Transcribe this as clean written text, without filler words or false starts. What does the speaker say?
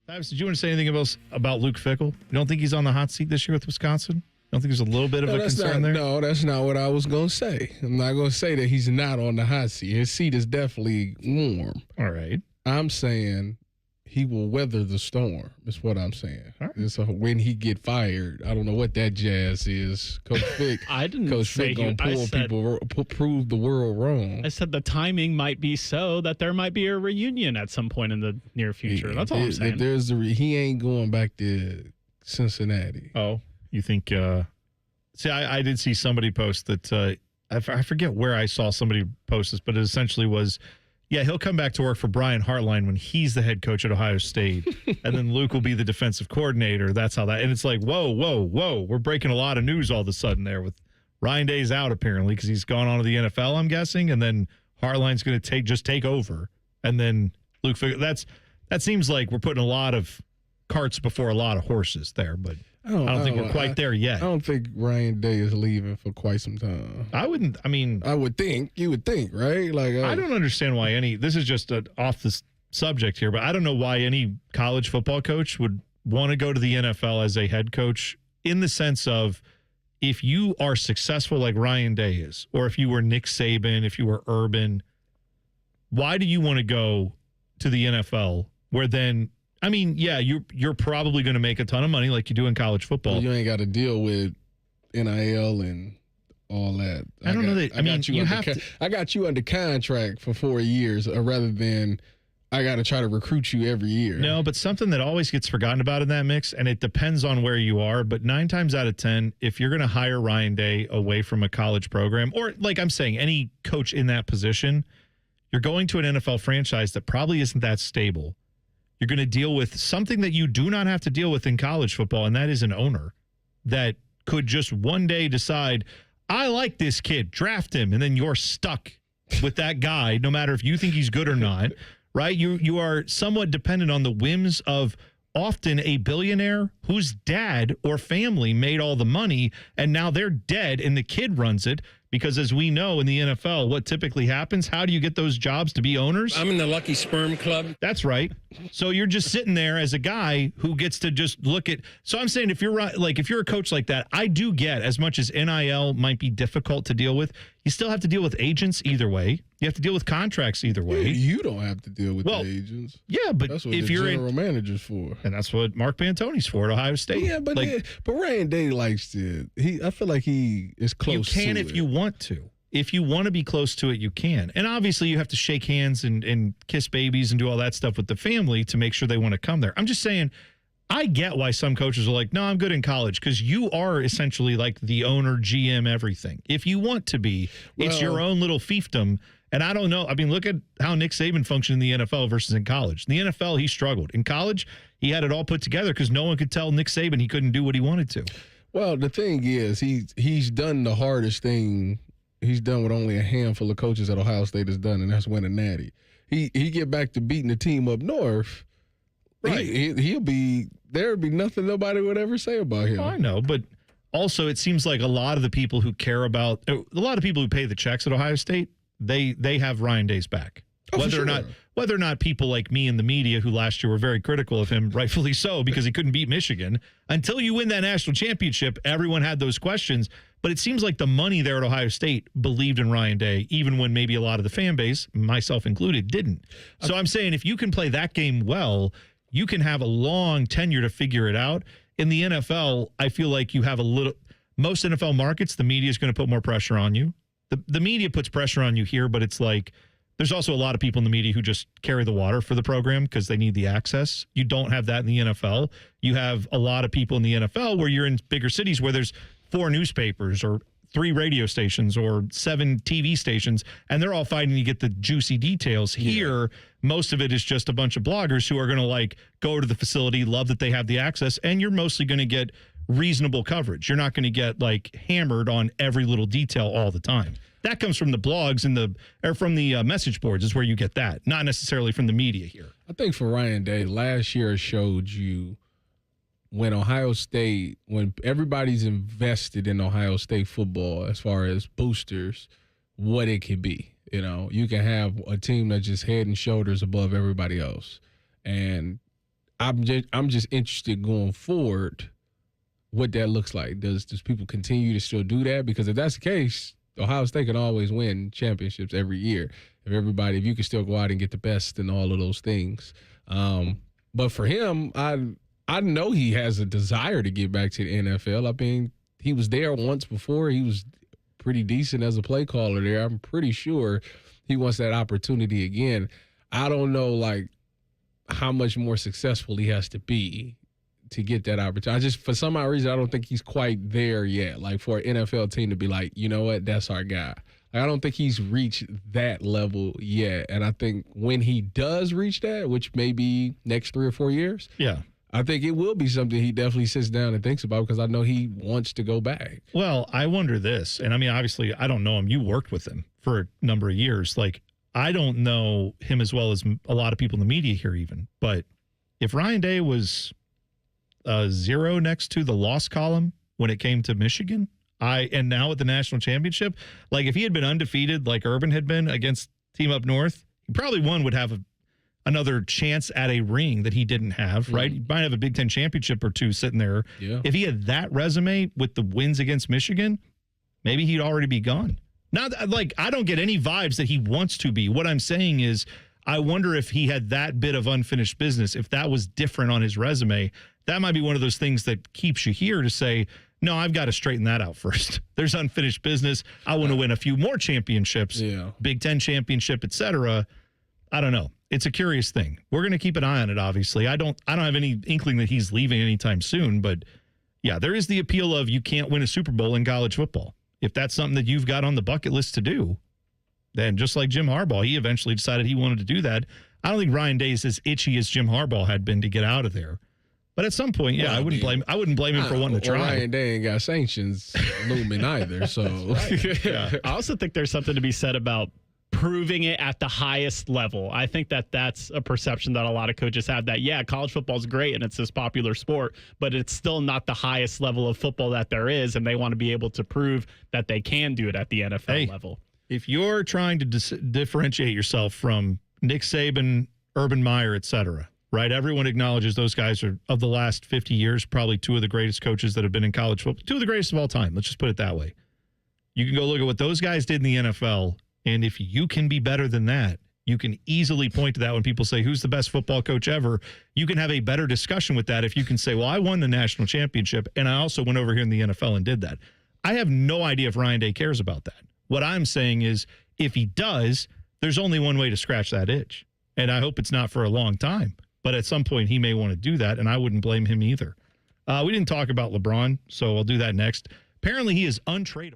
Tyvis, did you want to say anything else about Luke Fickell? You don't think he's on the hot seat this year with Wisconsin? You don't think there's a little bit of a concern there? No, that's not what I was going to say. I'm not going to say that he's not on the hot seat. His seat is definitely warm. All right. I'm saying he will weather the storm, is what I'm saying. All right. So when he get fired, I don't know what that jazz is. Coach Fick, I didn't Coach say Fick going to prove the world wrong. I said the timing might be so that there might be a reunion at some point in the near future. That's all I'm saying. He ain't going back to Cincinnati. Oh, you think see, I did see somebody post that I forget where I saw somebody post this, but it essentially was, yeah, he'll come back to work for Brian Hartline when he's the head coach at Ohio State, and then Luke will be the defensive coordinator. That's how that, and it's like, whoa, we're breaking a lot of news all of a sudden there with Ryan Day's out apparently because he's gone on to the NFL, I'm guessing, and then Hartline's going to take over, and then Luke. That seems like we're putting a lot of carts before a lot of horses there, but I don't think we're quite there yet. I don't think Ryan Day is leaving for quite some time. I would think. You would think, right? Like I don't understand why this is just off the subject here, but I don't know why any college football coach would want to go to the NFL as a head coach in the sense of if you are successful like Ryan Day is, or if you were Nick Saban, if you were Urban, why do you want to go to the NFL where then you're probably going to make a ton of money like you do in college football. Well, you ain't got to deal with NIL and all that. I don't know that. I got you under contract for 4 years rather than I got to try to recruit you every year. No, but something that always gets forgotten about in that mix, and it depends on where you are, but 9 times out of 10, if you're going to hire Ryan Day away from a college program, or like I'm saying, any coach in that position, you're going to an NFL franchise that probably isn't that stable. You're going to deal with something that you do not have to deal with in college football, and that is an owner that could just one day decide, I like this kid, draft him, and then you're stuck with that guy, no matter if you think he's good or not, right? You are somewhat dependent on the whims of often a billionaire whose dad or family made all the money, and now they're dead, and the kid runs it. Because as we know in the NFL, what typically happens, how do you get those jobs to be owners? I'm in the Lucky Sperm Club. That's right. So you're just sitting there as a guy who gets to just look at. So I'm saying if you're a coach like that, I do get as much as NIL might be difficult to deal with, you still have to deal with agents either way. You have to deal with contracts either way. You don't have to deal with the agents. Yeah, but that's what if the you're general manager's for. And that's what Mark Pantoni's for at Ohio State. Yeah, but Ryan Day likes to. I feel like he is close to it. You can if you want to. If you want to be close to it, you can. And obviously you have to shake hands and kiss babies and do all that stuff with the family to make sure they want to come there. I'm just saying, I get why some coaches are like, no, I'm good in college, because you are essentially like the owner, GM, everything. If you want to be, it's your own little fiefdom. And I don't know. I mean, look at how Nick Saban functioned in the NFL versus in college. In the NFL, he struggled. In college, he had it all put together because no one could tell Nick Saban he couldn't do what he wanted to. Well, the thing is, he's done the hardest thing he's done what only a handful of coaches at Ohio State has done, and that's win a natty. He get back to beating the team up north. Right. There'll be nothing nobody would ever say about him. Oh, I know, but also it seems like a lot of the people who care about a lot of people who pay the checks at Ohio State, they have Ryan Day's back. Oh, Whether or not people like me in the media who last year were very critical of him, rightfully so, because he couldn't beat Michigan. Until you win that national championship, everyone had those questions. But it seems like the money there at Ohio State believed in Ryan Day, even when maybe a lot of the fan base, myself included, didn't. So I'm saying if you can play that game well, you can have a long tenure to figure it out. In the NFL, I feel like you have most NFL markets, the media is going to put more pressure on you. The media puts pressure on you here, but it's like, there's also a lot of people in the media who just carry the water for the program because they need the access. You don't have that in the NFL. You have a lot of people in the NFL where you're in bigger cities where there's 4 newspapers or 3 radio stations or 7 TV stations, and they're all fighting to get the juicy details. Here, most of it is just a bunch of bloggers who are going to go to the facility, love that they have the access, and you're mostly going to get reasonable coverage. You're not going to get hammered on every little detail all the time. That comes from the blogs and from the message boards is where you get that, not necessarily from the media here. I think for Ryan Day, last year showed you when Ohio State, when everybody's invested in Ohio State football as far as boosters, what it could be. You can have a team that's just head and shoulders above everybody else. And I'm just interested going forward what that looks like. Does people continue to still do that? Because if that's the case, Ohio State can always win championships every year. If you can still go out and get the best in all of those things. But for him, I know he has a desire to get back to the NFL. I mean, he was there once before. He was pretty decent as a play caller there. I'm pretty sure he wants that opportunity again. I don't know, like, how much more successful he has to be to get that opportunity. For some odd reason, I don't think he's quite there yet. Like, for an NFL team to be like, you know what, that's our guy. Like, I don't think he's reached that level yet. And I think when he does reach that, which may be next 3 or 4 years, Yeah. I think it will be something he definitely sits down and thinks about, because I know he wants to go back. Well, I wonder this, and I mean, obviously, I don't know him. You worked with him for a number of years. Like, I don't know him as well as a lot of people in the media here even, but if Ryan Day was 0 next to the loss column when it came to Michigan, and now at the national championship, like if he had been undefeated like Urban had been against team up north, he probably would have another chance at a ring that he didn't have, right? He might have a Big Ten championship or two sitting there. Yeah. If he had that resume with the wins against Michigan, maybe he'd already be gone. Not like I don't get any vibes that he wants to be. What I'm saying is I wonder if he had that bit of unfinished business, if that was different on his resume, that might be one of those things that keeps you here to say, no, I've got to straighten that out first. There's unfinished business. I want to win a few more championships, Big Ten championship, et cetera. I don't know. It's a curious thing. We're going to keep an eye on it, obviously. I don't have any inkling that he's leaving anytime soon, but yeah, there is the appeal of you can't win a Super Bowl in college football. If that's something that you've got on the bucket list to do, then just like Jim Harbaugh, he eventually decided he wanted to do that. I don't think Ryan Day is as itchy as Jim Harbaugh had been to get out of there. But at some point, I wouldn't blame him for wanting to try. Ryan Day ain't got sanctions looming either. So Yeah. I also think there's something to be said about proving it at the highest level. I think that's a perception that a lot of coaches have, that, yeah, college football is great and it's this popular sport, but it's still not the highest level of football that there is, and they want to be able to prove that they can do it at the NFL level. If you're trying to differentiate yourself from Nick Saban, Urban Meyer, et cetera, right? Everyone acknowledges those guys are, of the last 50 years, probably two of the greatest coaches that have been in college football, two of the greatest of all time. Let's just put it that way. You can go look at what those guys did in the NFL, and if you can be better than that, you can easily point to that when people say, who's the best football coach ever? You can have a better discussion with that if you can say, well, I won the national championship, and I also went over here in the NFL and did that. I have no idea if Ryan Day cares about that. What I'm saying is, if he does, there's only one way to scratch that itch. And I hope it's not for a long time. But at some point, he may want to do that, and I wouldn't blame him either. We didn't talk about LeBron, so I'll do that next. Apparently, he is untradeable.